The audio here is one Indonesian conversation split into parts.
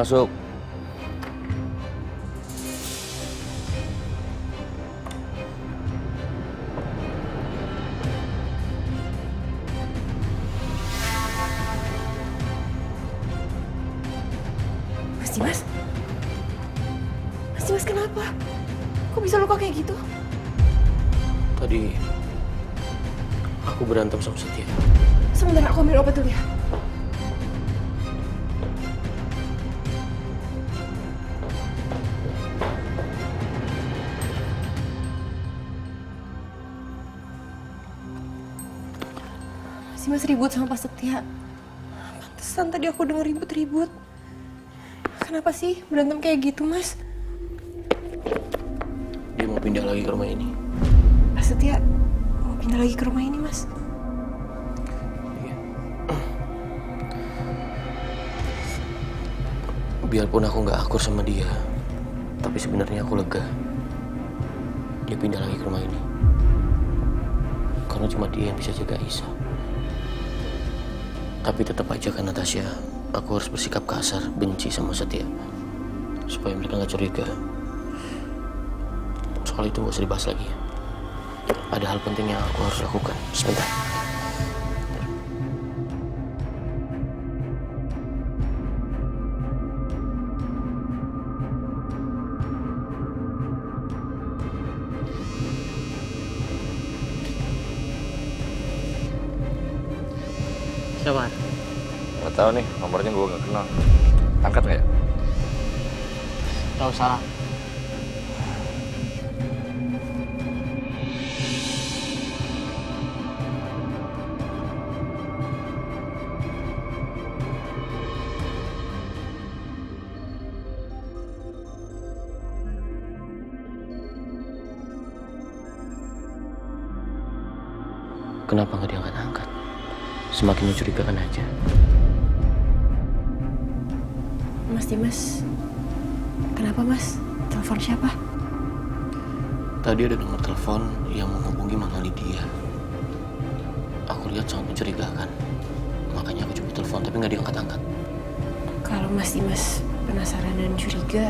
Masuk. Mas Dimas? Mas Dimas kenapa? Kok bisa luka kayak gitu? Tadi aku berantem sama Setia. Sebentar, aku ambil obat dulu ya. Mas Dimas ribut sama Pak Setia. Pantesan tadi aku denger ribut-ribut. Kenapa sih berantem kayak gitu, Mas? Dia mau pindah lagi ke rumah ini. Pak Setia mau pindah lagi ke rumah ini, Mas. Iya. Biarpun aku nggak akur sama dia, tapi sebenarnya aku lega. Dia pindah lagi ke rumah ini. Karena cuma dia yang bisa jaga Isa. Tapi tetap aja kan Natasha, aku harus bersikap kasar, benci sama Setia. Supaya mereka nggak curiga. Soal itu nggak usah dibahas lagi. Ada hal penting yang aku harus lakukan. Sebentar. Siapa? Nggak tahu nih, nomornya gue nggak kenal. Angkat nggak ya? Tahu salah. Kenapa nggak diangkat-angkat? Semakin mencurigakan aja. Mas Dimas, kenapa Mas? Telepon siapa? Tadi ada nomor telepon yang menghubungi Mama Lydia. Aku lihat sangat mencurigakan. Makanya aku coba telepon, tapi nggak diangkat-angkat. Kalau Mas Dimas penasaran dan curiga,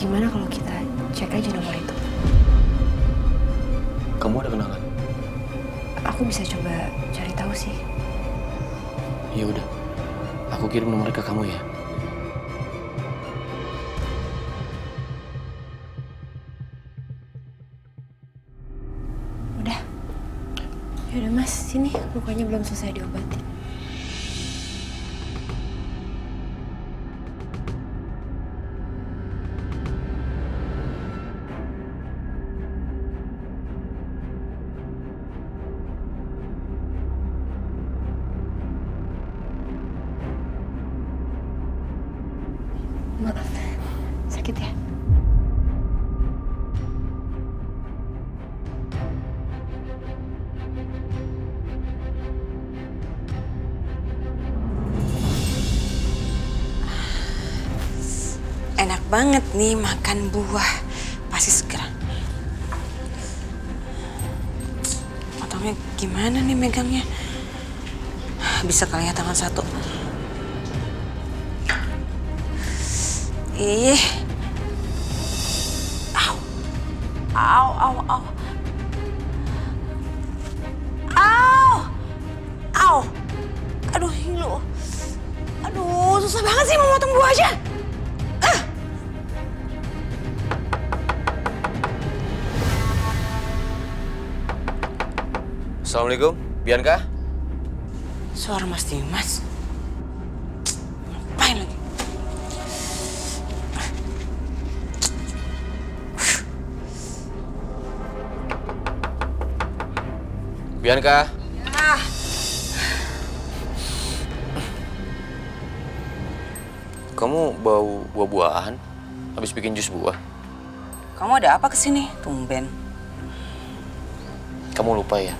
gimana kalau kita cek aja nomor itu? Kamu ada kenalan? Aku bisa coba cari tahu sih. Ya udah, aku kirim nomornya ke kamu ya. Udah. Yaudah Mas, sini lukanya belum selesai diobatin. Maaf, sakit ya? Enak banget nih makan buah. Pasti seger. Potongnya gimana nih megangnya? Bisa kali ya tangan satu. Ih. Au. Au, au, au. Au. Au. Aduh, ngilu. Aduh, susah banget sih mau motong buah aja. Assalamualaikum, Bianca. Suara Mas Dimas. Ngapain lagi? Bianca. Ah, Kamu bau buah-buahan? Habis bikin jus buah? kamu ada apa kesini? Tumben. Kamu lupa ya?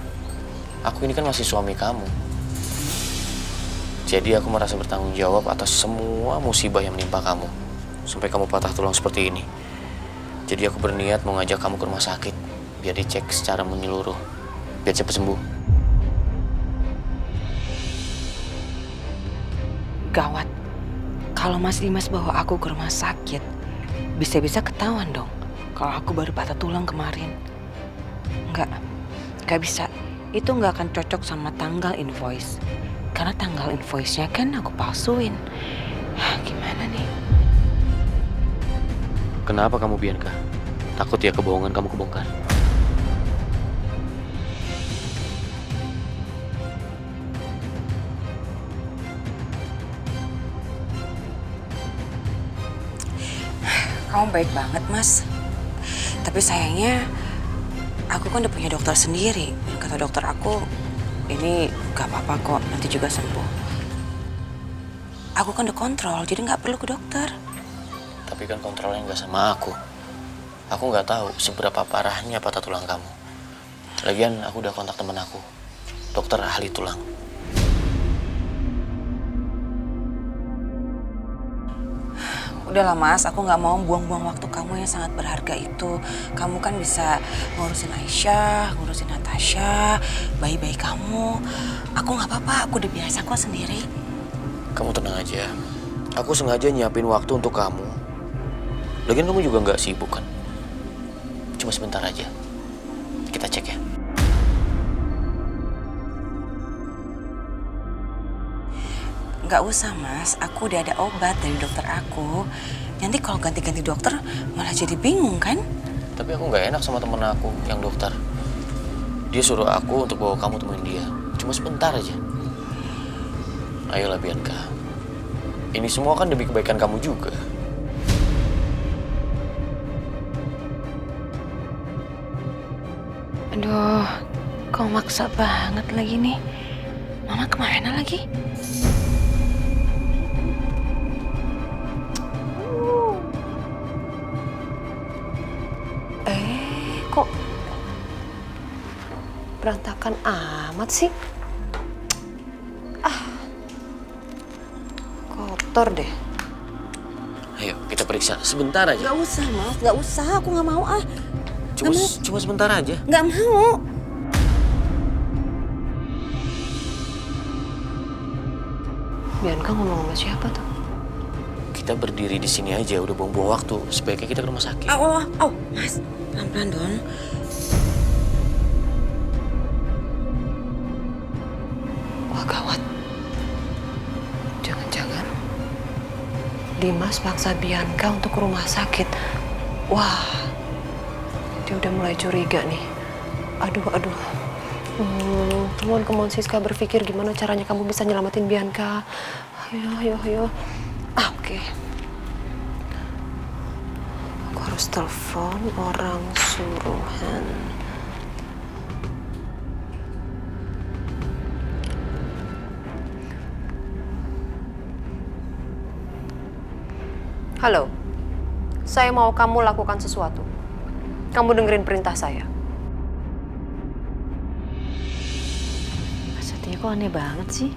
Aku ini kan masih suami kamu. Jadi aku merasa bertanggung jawab atas semua musibah yang menimpa kamu. Sampai kamu patah tulang seperti ini. Jadi aku berniat mau ngajak kamu ke rumah sakit. Biar dicek secara menyeluruh. Biar cepat sembuh. Gawat. Kalau Mas Dimas bawa aku ke rumah sakit, bisa-bisa ketahuan dong kalau aku baru patah tulang kemarin. Nggak bisa. Itu nggak akan cocok sama tanggal invoice. Karena tanggal invoice-nya kan aku palsuin. Gimana nih? Kenapa kamu Bianca? Takut ya kebohongan kamu kebongkar? Kamu baik banget, Mas. Tapi sayangnya, aku kan udah punya dokter sendiri. Dan kata dokter aku, ini gak apa-apa kok, nanti juga sembuh. Aku kan udah kontrol, jadi gak perlu ke dokter. Tapi kan kontrolnya nggak sama aku. Aku nggak tahu seberapa parahnya patah tulang kamu. Lagian aku udah kontak temen aku, dokter ahli tulang. Udahlah Mas, aku nggak mau buang-buang waktu kamu yang sangat berharga itu. Kamu kan bisa ngurusin Aisyah, ngurusin Natasha, bayi-bayi kamu. Aku nggak apa-apa, aku udah biasa kok sendiri. Kamu tenang aja. Aku sengaja nyiapin waktu untuk kamu. Lagian kamu juga nggak sibuk kan? Cuma sebentar aja. Kita cek ya. Nggak usah Mas, aku udah ada obat dari dokter aku. Nanti kalau ganti-ganti dokter malah jadi bingung kan? Tapi aku nggak enak sama temen aku yang dokter. Dia suruh aku untuk bawa kamu temuin dia. Cuma sebentar aja. Ayolah Bianca. Ini semua kan demi kebaikan kamu juga. Aduh, kok maksa banget lagi nih. Mama kemana lagi? Kok berantakan amat sih? Kotor deh. Ayo kita periksa sebentar aja. Gak usah Mas, gak usah. Aku gak mau Cuma sebentar aja. Gak mau. Bianca ngomong sama siapa tuh? Kita berdiri di sini aja udah buang-buang waktu. Sebaiknya kita ke rumah sakit. Mas, pelan-pelan dong. Wah gawat. Jangan-jangan Dimas paksa Bianca untuk ke rumah sakit. Wah, dia udah mulai curiga nih. Aduh. Come on Siska, berpikir gimana caranya kamu bisa nyelamatin Bianca. Ayo. Oke. Aku harus telepon orang suruhan. Halo, saya mau kamu lakukan sesuatu. Kamu dengerin perintah saya. Setia kok aneh banget sih.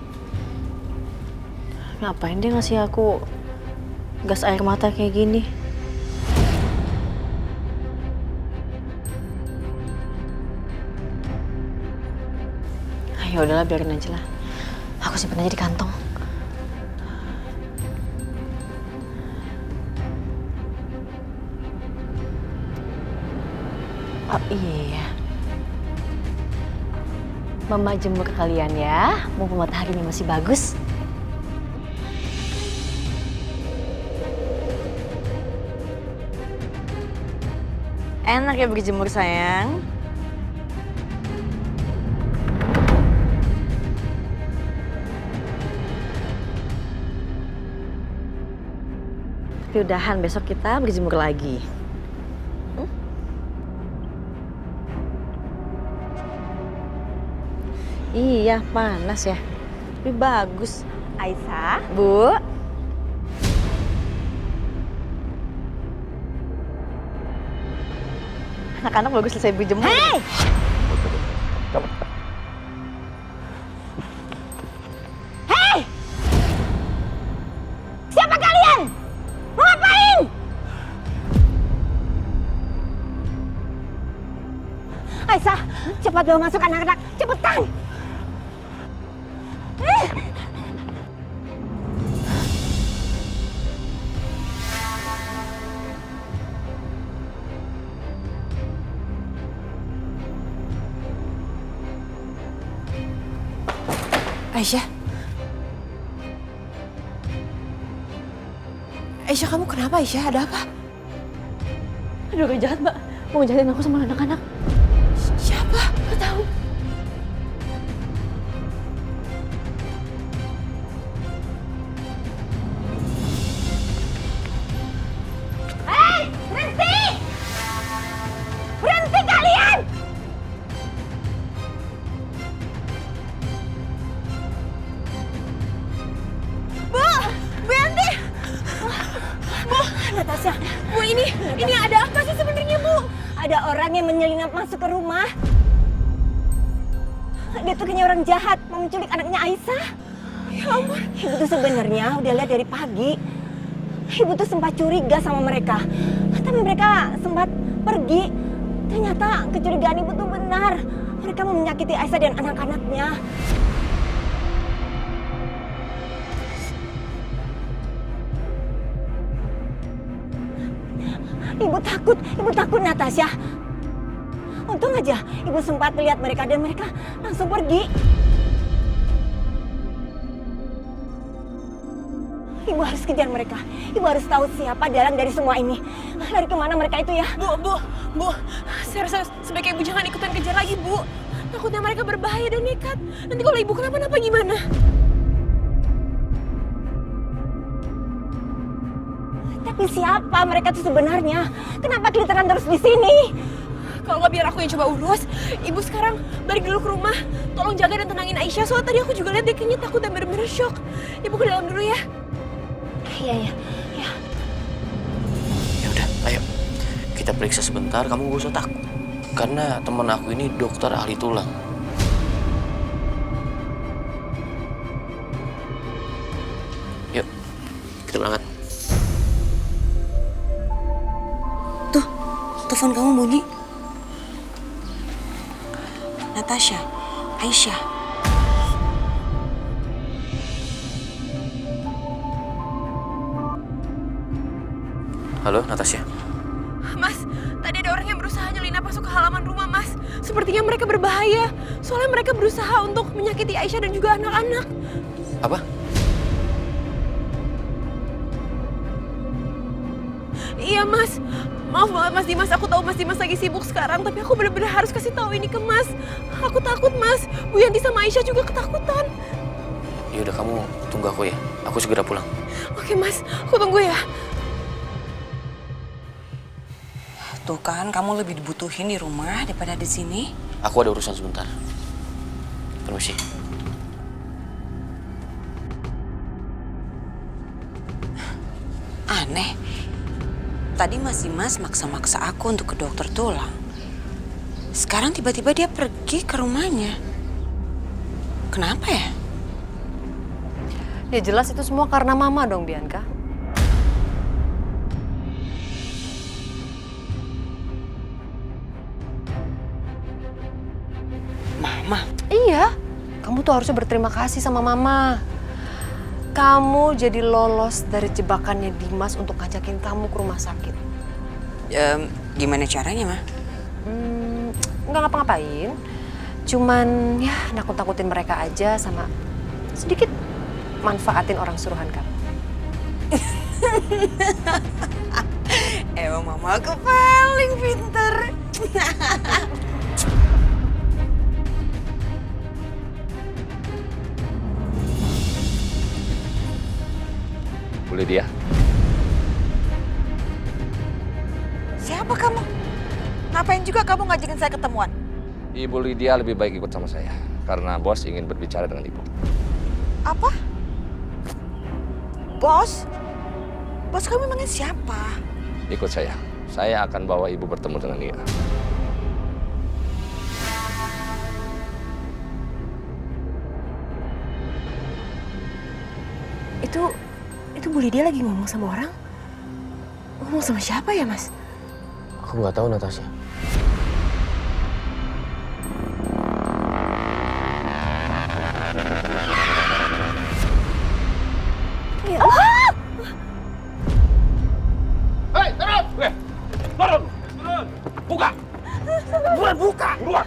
Ngapain dia ngasih aku gas air mata kayak gini? Ayo udahlah biarin aja lah. Aku simpen aja di kantong. Oh iya. Mama jemur kalian ya. Mumpung mataharinya masih bagus. Enak ya berjemur sayang. Tapi udahan besok kita berjemur lagi. Iya, panas ya. Tapi bagus. Aisyah, Bu. Anak-anak bagus selesai berjemur. Hei! Hei! Siapa kalian? Mau ngapain? Aisyah, cepat bawa masuk anak-anak. Cepetan! Aisyah? Aisyah, kamu kenapa Aisyah? Ada apa? Ada orang jahat, Mbak. Mau ngejahatin aku sama anak-anak. Siapa? Gak tahu. Berhenti kalian! Bu! Bu Yanti! Bu! Natasha! Bu, ini ada apa sih sebenarnya, Bu? Ada orang yang menyelinap masuk ke rumah. Dia tuh kayaknya orang jahat, mau menculik anaknya Aisyah. Ya ampun. Ibu tuh sebenarnya udah lihat dari pagi. Ibu tuh sempat curiga sama mereka. Tapi mereka sempat pergi. Ternyata kecurigaan ibu tuh benar. Mereka mau menyakiti Aisyah dan anak-anaknya. Ibu takut Natasha. Untung aja ibu sempat melihat mereka dan mereka langsung pergi. Ibu harus kejar mereka. Ibu harus tahu siapa dalang dari semua ini. Lari kemana mereka itu ya? Bu, saya rasa sebaiknya ibu jangan ikutan kejar lagi, Bu. Takutnya mereka berbahaya dan nekat. Nanti kalau ibu kenapa-napa gimana? Tapi siapa mereka itu sebenarnya? Kenapa kelihatan terus di sini? Kalau nggak biar aku yang coba urus. Ibu sekarang balik dulu ke rumah. Tolong jaga dan tenangin Aisyah. Soalnya tadi aku juga lihat dia kayaknya takut dan bener-bener shock. Ibu ke dalam dulu ya. Iya. Ya udah, ayo. Kita periksa sebentar, kamu gak usah takut. Karena temen aku ini dokter ahli tulang. Yuk, kita berangkat. Tuh, telepon kamu bunyi. Natasha, Aisyah. Halo, Natasha. Mas, tadi ada orang yang berusaha nyelinap masuk ke halaman rumah, Mas. Sepertinya mereka berbahaya. Soalnya mereka berusaha untuk menyakiti Aisyah dan juga anak-anak. Apa? Iya, Mas. Maaf banget, Mas Dimas. Aku tahu Mas Dimas lagi sibuk sekarang, tapi aku benar-benar harus kasih tahu ini ke Mas. Aku takut, Mas. Bu Yanti sama Aisyah juga ketakutan. Ya udah, kamu tunggu aku ya. Aku segera pulang. Oke, Mas. Aku tunggu ya. Tuh kan, kamu lebih dibutuhin di rumah daripada di sini. Aku ada urusan sebentar. Permisi. Aneh. Tadi Mas Dimas maksa-maksa aku untuk ke dokter tulang. Sekarang tiba-tiba dia pergi ke rumahnya. Kenapa ya? Ya jelas itu semua karena Mama dong, Bianca. Mama. Iya, kamu tuh harusnya berterima kasih sama Mama. Kamu jadi lolos dari jebakannya Dimas untuk ngajakin kamu ke rumah sakit. Gimana caranya, Ma? Nggak ngapa-ngapain. Cuman ya nakut-nakutin mereka aja sama sedikit manfaatin orang suruhan kamu. Emang Mama aku paling pinter. Bu Lydia, Siapa kamu? Ngapain juga kamu ngajakin saya ketemuan? Ibu Lydia lebih baik ikut sama saya. Karena bos ingin berbicara dengan ibu. Apa? Bos? Bos kamu memangnya siapa? Ikut saya. Saya akan bawa ibu bertemu dengan dia. Itu Bu Lydia lagi ngomong sama orang? Ngomong sama siapa ya, Mas? Aku nggak tahu, Natasha. Hei, turun! Turun! Buka! Buka! Keluar!